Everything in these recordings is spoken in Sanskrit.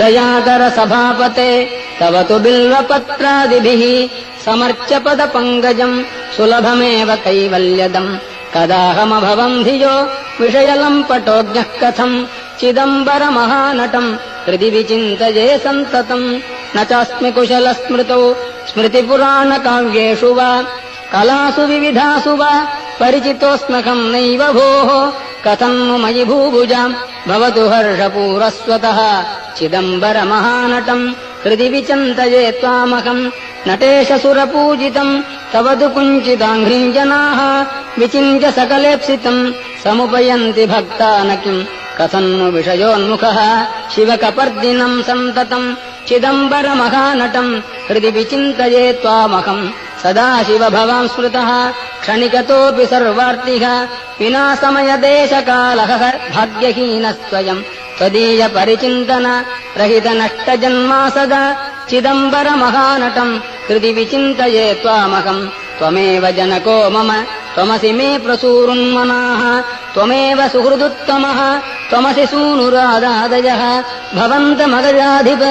दयाकर सभापते तव तु बिल्वपत्रादिभिः समर्च्य पदपङ्कजम् सुलभमेव कैवल्यदम् कदाहमभवम् धियो विषयलम्पटोऽज्ञः कथम् चिदम्बरमहानटम् हृदि विचिन्तये सन्ततम् न चास्मि कुशलस्मृतौ स्मृतिपुराणकाव्येषु वा कलासु विविधासु वा परिचितोऽस्म्यहम् नैव भोः कथम् नु मयि भूभुजाम् भवतु हर्षपूरस्वतः चिदम्बरमहानटम् हृदि विचिन्तये त्वामहम् नटेशसुरपूजितम् तव तु कुञ्चिदाङ्घ्रिम् जनाः विचिन्त्य सकलेप्सितम् समुपयन्ति भक्ता न किम् कथम् नु विषयोन्मुखः शिवकपर्दिनम् सन्ततम् चिदम्बरमहानटम् हृदि विचिन्तये त्वामहम् सदा शिव भवान् स्मृतः क्षणिकतोऽपि सर्वार्तिः विना समयदेशकालः भाग्यहीनस्त्वयम् त्वदीयपरिचिन्तन रहितनष्टजन्मा सदा चिदम्बरमहानटम् हृदि विचिन्तये त्वामहम् त्वमेव जनको मम त्वमसि मे प्रसूरुन्मनाः त्वमेव सुहृदुत्तमः त्वमसि सूनुरादादयः भवन्तमगजाधिप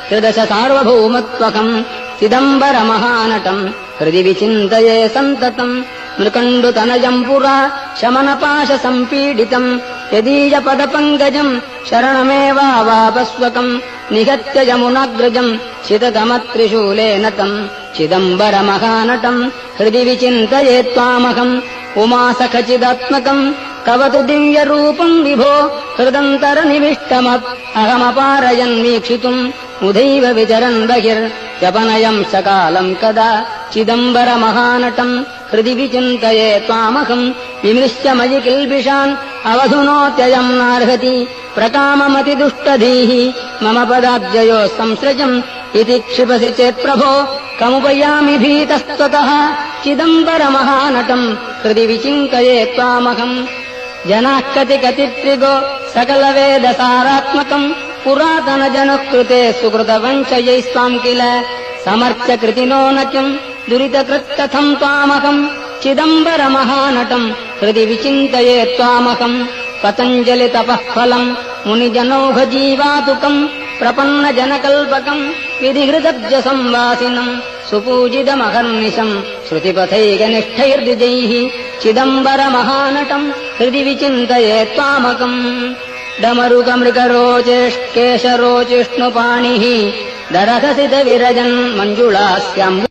त्रिदश सार्वभौमत्वकम् चिदम्बरमहानटम् हृदि विचिन्तये सन्ततम् मृकण्डुतनयम् पुरा शमनपाशसम्पीडितम् यदीयपदपङ्कजम् शरणमेवावापस्वकम् निहत्य यमुनाग्रजम् शिततमत्रिशूलेन तम् चिदम्बरमहानटम् हृदि विचिन्तये त्वामहम् उमासखचिदात्मकम् तव तु दिव्यरूपम् विभो हृदन्तरनिविष्टमप् अहमपारयन्वीक्षितुम् उदैव विचरन् बहिर्व्यपनयम् सकालम् कदा चिदम्बरमहानटम् हृदि विचिन्तये त्वामहम् विमृश्य मयि किल्बिषान् अवधुनोत्ययम् नार्हति प्रकाममतिदुष्टधीः मम पदाब्जयोः संसृजम् इति क्षिपसि चेत्प्रभो कमुपयामि भीतस्त्वतः चिदम्बरमहानटम् हृदि विचिन्तये त्वामहम् जनाः कतिकतित्रिगो सकलवेदसारात्मकम् पुरातनजनुः कृते सुकृतवंशयैस्त्वाम् किल समर्च्य कृतिनो न किम् दुरितकृत्कथम् त्वामहम् चिदम्बरमहानटम् हृदि विचिन्तये त्वामहम् पतञ्जलितपः फलम् मुनिजनौघजीवातुकम् प्रपन्नजनकल्पकम् विधिहृदब्जसंवासिनम् सुपूजितमहर्निशम् श्रुतिपथैकनिष्ठैर्द्विजैः चिदम्बरमहानटम् हृदि विचिन्तये त्वामकम् डमरुकमृगरोचेष्केशरोचिष्णुपाणिः दरघसितविरजन् मञ्जुलास्याम्